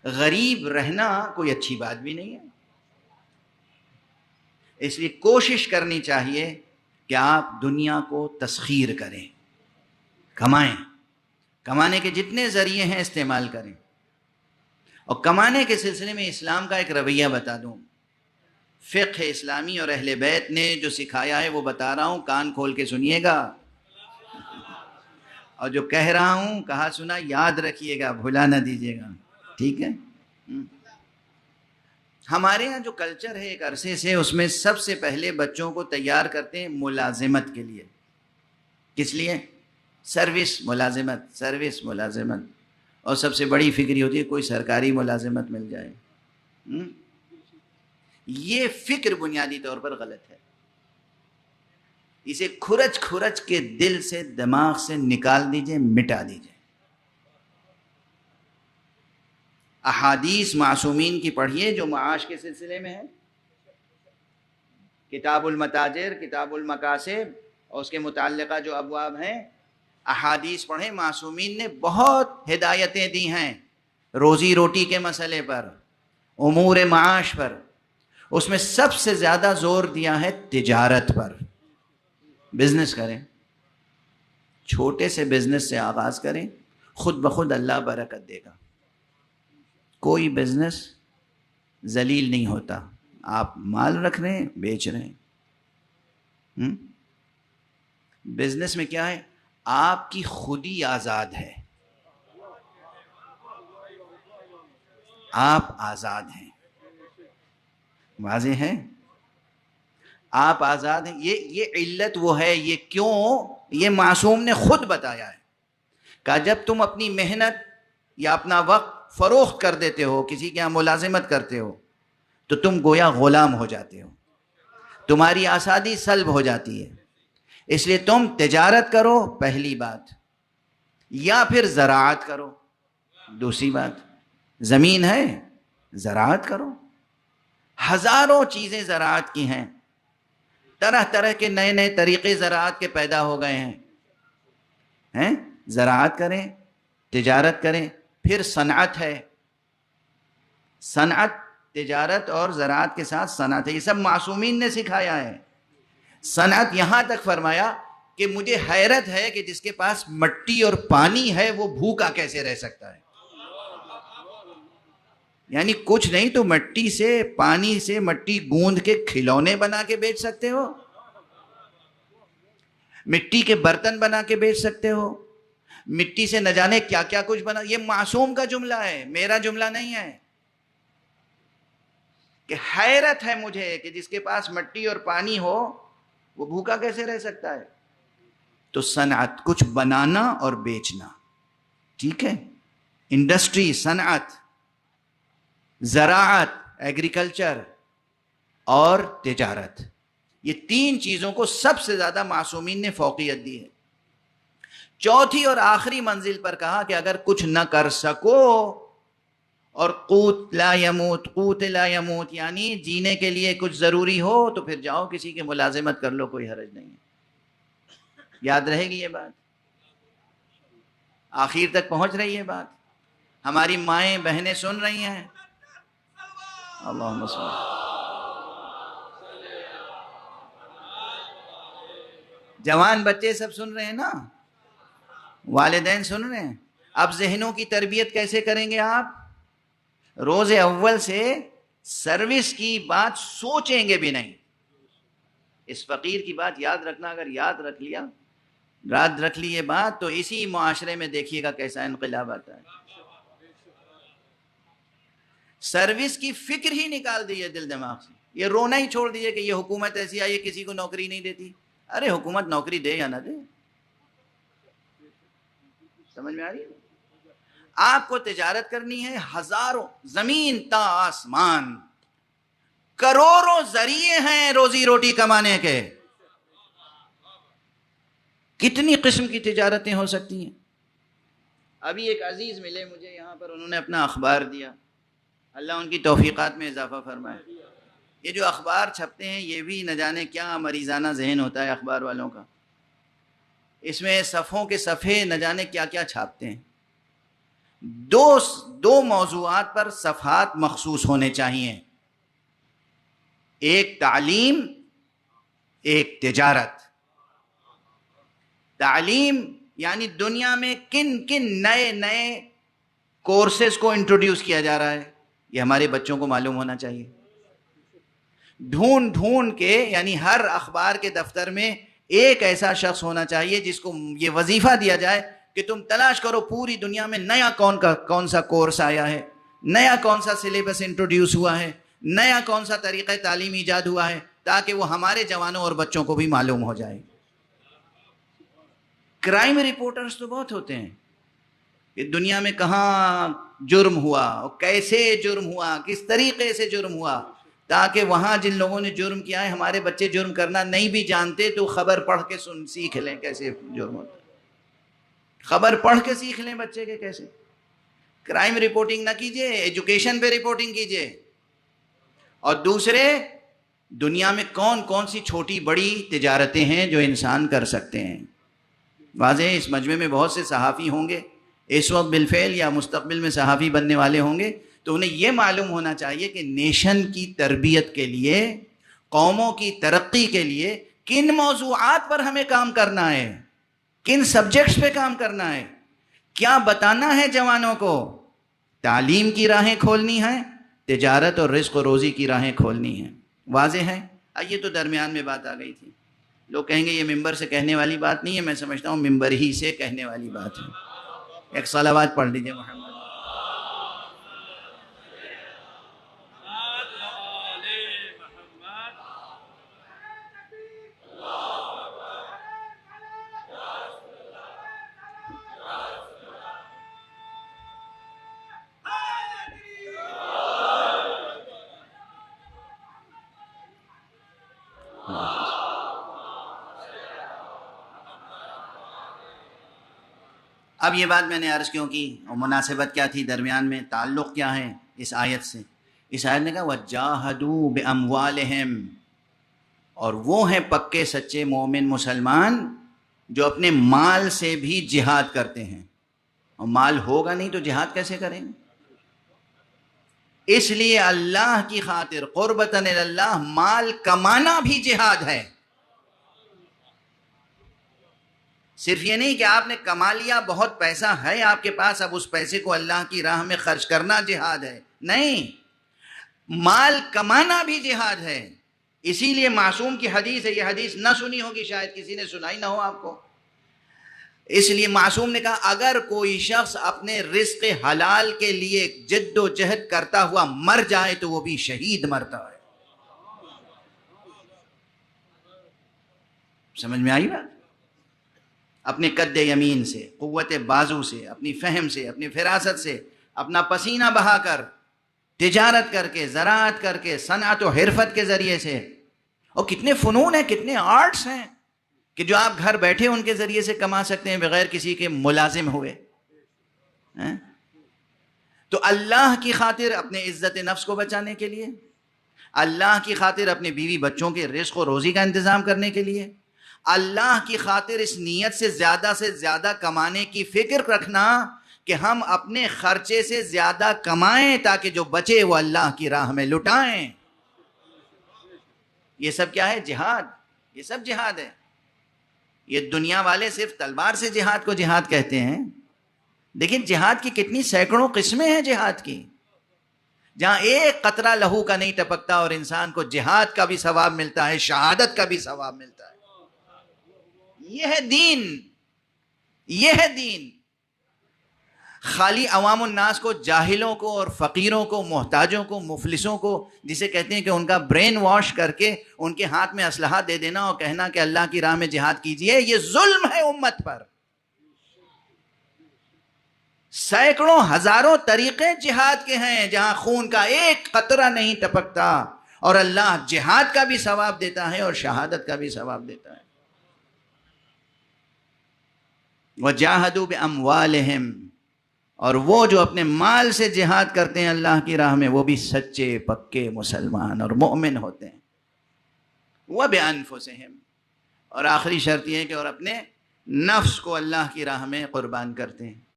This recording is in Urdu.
غریب رہنا کوئی اچھی بات بھی نہیں ہے، اس لیے کوشش کرنی چاہیے کہ آپ دنیا کو تسخیر کریں، کمائیں، کمانے کے جتنے ذریعے ہیں استعمال کریں. اور کمانے کے سلسلے میں اسلام کا ایک رویہ بتا دوں. فقہ اسلامی اور اہل بیت نے جو سکھایا ہے وہ بتا رہا ہوں، کان کھول کے سنیے گا، اور جو کہہ رہا ہوں کہا سنا یاد رکھیے گا، بھلا نہ دیجیے گا، ٹھیک ہے؟ ہمارے ہاں جو کلچر ہے ایک عرصے سے، اس میں سب سے پہلے بچوں کو تیار کرتے ہیں ملازمت کے لیے. کس لیے؟ سروس، ملازمت، سروس، ملازمت. اور سب سے بڑی فکر یہ ہوتی ہے کوئی سرکاری ملازمت مل جائے. یہ فکر بنیادی طور پر غلط ہے. اسے کھرچ کھرچ کے دل سے، دماغ سے نکال دیجئے، مٹا دیجئے. احادیث معصومین کی پڑھیے جو معاش کے سلسلے میں ہے، کتاب المتاجر، کتاب المقاصد اور اس کے متعلقہ جو ابواب ہیں، احادیث پڑھیں. معصومین نے بہت ہدایتیں دی ہیں روزی روٹی کے مسئلے پر، امور معاش پر. اس میں سب سے زیادہ زور دیا ہے تجارت پر. بزنس کریں، چھوٹے سے بزنس سے آغاز کریں، خود بخود اللہ برکت دے گا. کوئی بزنس ذلیل نہیں ہوتا. آپ مال رکھ رہے ہیں، بیچ رہے ہیں. بزنس میں کیا ہے؟ آپ کی خودی آزاد ہے، آپ آزاد ہیں. واضح ہے؟ آپ آزاد ہیں. یہ علت وہ ہے. یہ کیوں؟ یہ معصوم نے خود بتایا ہے. کہا جب تم اپنی محنت یا اپنا وقت فروخت کر دیتے ہو، کسی کے یہاں ملازمت کرتے ہو، تو تم گویا غلام ہو جاتے ہو، تمہاری آزادی سلب ہو جاتی ہے. اس لیے تم تجارت کرو، پہلی بات، یا پھر زراعت کرو، دوسری بات. زمین ہے، زراعت کرو. ہزاروں چیزیں زراعت کی ہیں، طرح طرح کے نئے نئے طریقے زراعت کے پیدا ہو گئے ہیں. زراعت کریں، تجارت کریں. پھر صنعت ہے، صنعت، تجارت اور زراعت کے ساتھ صنعت ہے. یہ سب معصومین نے سکھایا ہے. صنعت یہاں تک فرمایا کہ مجھے حیرت ہے کہ جس کے پاس مٹی اور پانی ہے وہ بھوکا کیسے رہ سکتا ہے. یعنی کچھ نہیں تو مٹی سے، پانی سے مٹی گوندھ کے کھلونے بنا کے بیچ سکتے ہو، مٹی کے برتن بنا کے بیچ سکتے ہو، مٹی سے نہ جانے کیا کیا کچھ بنا. یہ معصوم کا جملہ ہے، میرا جملہ نہیں ہے. کہ حیرت ہے مجھے کہ جس کے پاس مٹی اور پانی ہو وہ بھوکا کیسے رہ سکتا ہے. تو صنعت، کچھ بنانا اور بیچنا، ٹھیک ہے. انڈسٹری، صنعت، زراعت، ایگریکلچر اور تجارت، یہ تین چیزوں کو سب سے زیادہ معصومین نے فوقیت دی ہے. چوتھی اور آخری منزل پر کہا کہ اگر کچھ نہ کر سکو اور قوت لا یموت، قوت لا یموت یعنی جینے کے لیے کچھ ضروری ہو تو پھر جاؤ کسی کی ملازمت کر لو، کوئی حرج نہیں ہے. یاد رہے گی یہ بات؟ آخر تک پہنچ رہی ہے بات؟ ہماری مائیں بہنیں سن رہی ہیں؟ اللہم صل. جوان بچے سب سن رہے ہیں نا؟ والدین سن رہے ہیں؟ اب ذہنوں کی تربیت کیسے کریں گے آپ؟ روز اول سے سروس کی بات سوچیں گے بھی نہیں. اس فقیر کی بات یاد رکھنا، اگر یاد رکھ لی یہ بات تو اسی معاشرے میں دیکھیے گا کیسا انقلاب آتا ہے. سروس کی فکر ہی نکال دیجیے دل دماغ سے. یہ رونا ہی چھوڑ دیجیے کہ یہ حکومت ایسی آئی ہے کسی کو نوکری نہیں دیتی. ارے حکومت نوکری دے یا نہ دے، سمجھ میں آ رہی ہے؟ آپ کو تجارت کرنی ہے، ہزاروں، زمین تا آسمان، کروڑوں ذریعے ہیں روزی روٹی کمانے کے. کتنی قسم کی تجارتیں ہو سکتی ہیں. ابھی ایک عزیز ملے مجھے یہاں پر، انہوں نے اپنا اخبار دیا، اللہ ان کی توفیقات میں اضافہ فرمائے. یہ جو اخبار چھپتے ہیں یہ بھی نہ جانے کیا مریضانہ ذہن ہوتا ہے اخبار والوں کا. اس میں صفحوں کے صفحے نہ جانے کیا کیا چھاپتے ہیں. دو موضوعات پر صفحات مخصوص ہونے چاہیے، ایک تعلیم، ایک تجارت۔ تعلیم یعنی دنیا میں کن کن نئے نئے کورسز کو انٹروڈیوس کیا جا رہا ہے، یہ ہمارے بچوں کو معلوم ہونا چاہیے۔ ڈھونڈ ڈھونڈ کے، یعنی ہر اخبار کے دفتر میں ایک ایسا شخص ہونا چاہیے جس کو یہ وظیفہ دیا جائے کہ تم تلاش کرو پوری دنیا میں نیا کون سا کورس آیا ہے، نیا کون سا سلیبس انٹروڈیوس ہوا ہے، نیا کون سا طریقہ تعلیم ایجاد ہوا ہے، تاکہ وہ ہمارے جوانوں اور بچوں کو بھی معلوم ہو جائے۔ کرائم رپورٹرز تو بہت ہوتے ہیں کہ دنیا میں کہاں جرم ہوا، کیسے جرم ہوا، کس طریقے سے جرم ہوا، تاکہ وہاں جن لوگوں نے جرم کیا ہے، ہمارے بچے جرم کرنا نہیں بھی جانتے تو خبر پڑھ کے سیکھ لیں کیسے جرم ہوتا ہے، خبر پڑھ کے سیکھ لیں بچے کے کیسے۔ کرائم رپورٹنگ نہ کیجئے، ایجوکیشن پہ رپورٹنگ کیجئے۔ اور دوسرے، دنیا میں کون کون سی چھوٹی بڑی تجارتیں ہیں جو انسان کر سکتے ہیں۔ واضح ہے اس مجمع میں بہت سے صحافی ہوں گے اس وقت بالفعل یا مستقبل میں صحافی بننے والے ہوں گے، تو انہیں یہ معلوم ہونا چاہیے کہ نیشن کی تربیت کے لیے، قوموں کی ترقی کے لیے کن موضوعات پر ہمیں کام کرنا ہے، کن سبجیکٹس پہ کام کرنا ہے، کیا بتانا ہے جوانوں کو۔ تعلیم کی راہیں کھولنی ہیں، تجارت اور رزق و روزی کی راہیں کھولنی ہیں۔ واضح ہے؟ یہ تو درمیان میں بات آ گئی تھی۔ لوگ کہیں گے یہ ممبر سے کہنے والی بات نہیں ہے، میں سمجھتا ہوں ممبر ہی سے کہنے والی بات ہے۔ ایک صلوات پڑھ لیجئے محمد۔ اب یہ بات میں نے عرض کیوں کی اور مناسبت کیا تھی درمیان میں، تعلق کیا ہے اس آیت سے؟ اس آیت نے کہا وَجَاهَدُوا بِأَمْوَالِهِمْ، اور وہ ہیں پکے سچے مومن مسلمان جو اپنے مال سے بھی جہاد کرتے ہیں۔ اور مال ہوگا نہیں تو جہاد کیسے کریں گے؟ اس لیے اللہ کی خاطر قربتاً اللہ مال کمانا بھی جہاد ہے۔ صرف یہ نہیں کہ آپ نے کما لیا، بہت پیسہ ہے آپ کے پاس، اب اس پیسے کو اللہ کی راہ میں خرچ کرنا جہاد ہے، نہیں، مال کمانا بھی جہاد ہے۔ اسی لیے معصوم کی حدیث ہے، یہ حدیث نہ سنی ہوگی، شاید کسی نے سنائی نہ ہو آپ کو۔ اس لیے معصوم نے کہا اگر کوئی شخص اپنے رزق حلال کے لیے جد و جہد کرتا ہوا مر جائے تو وہ بھی شہید مرتا ہے۔ سمجھ میں آئی بات؟ اپنے قد یمین سے، قوت بازو سے، اپنی فہم سے، اپنی فراست سے، اپنا پسینہ بہا کر، تجارت کر کے، زراعت کر کے، صنعت و حرفت کے ذریعے سے۔ اور کتنے فنون ہیں، کتنے آرٹس ہیں کہ جو آپ گھر بیٹھے ان کے ذریعے سے کما سکتے ہیں بغیر کسی کے ملازم ہوئے۔ تو اللہ کی خاطر اپنے عزت نفس کو بچانے کے لیے، اللہ کی خاطر اپنے بیوی بچوں کے رزق و روزی کا انتظام کرنے کے لیے، اللہ کی خاطر اس نیت سے زیادہ کمانے کی فکر رکھنا کہ ہم اپنے خرچے سے زیادہ کمائیں تاکہ جو بچے وہ اللہ کی راہ میں لٹائیں۔ یہ سب کیا ہے؟ جہاد۔ یہ سب جہاد ہے۔ یہ دنیا والے صرف تلوار سے جہاد کو جہاد کہتے ہیں، لیکن جہاد کی کتنی سینکڑوں قسمیں ہیں جہاد کی، جہاں ایک قطرہ لہو کا نہیں ٹپکتا اور انسان کو جہاد کا بھی ثواب ملتا ہے، شہادت کا بھی ثواب ملتا ہے۔ یہ ہے دین، یہ ہے دین۔ خالی عوام الناس کو، جاہلوں کو اور فقیروں کو، محتاجوں کو، مفلسوں کو، جسے کہتے ہیں کہ ان کا برین واش کر کے ان کے ہاتھ میں اسلحہ دے دینا اور کہنا کہ اللہ کی راہ میں جہاد کیجئے، یہ ظلم ہے امت پر۔ سینکڑوں ہزاروں طریقے جہاد کے ہیں جہاں خون کا ایک قطرہ نہیں ٹپکتا، اور اللہ جہاد کا بھی ثواب دیتا ہے اور شہادت کا بھی ثواب دیتا ہے۔ وَجَاهَدُوا بِأَمْوَالِهِمْ، اور وہ جو اپنے مال سے جہاد کرتے ہیں اللہ کی راہ میں، وہ بھی سچے پکے مسلمان اور مومن ہوتے ہیں۔ وَبِأَنفُسِهِمْ، اور آخری شرط یہ ہے کہ اور اپنے نفس کو اللہ کی راہ میں قربان کرتے ہیں۔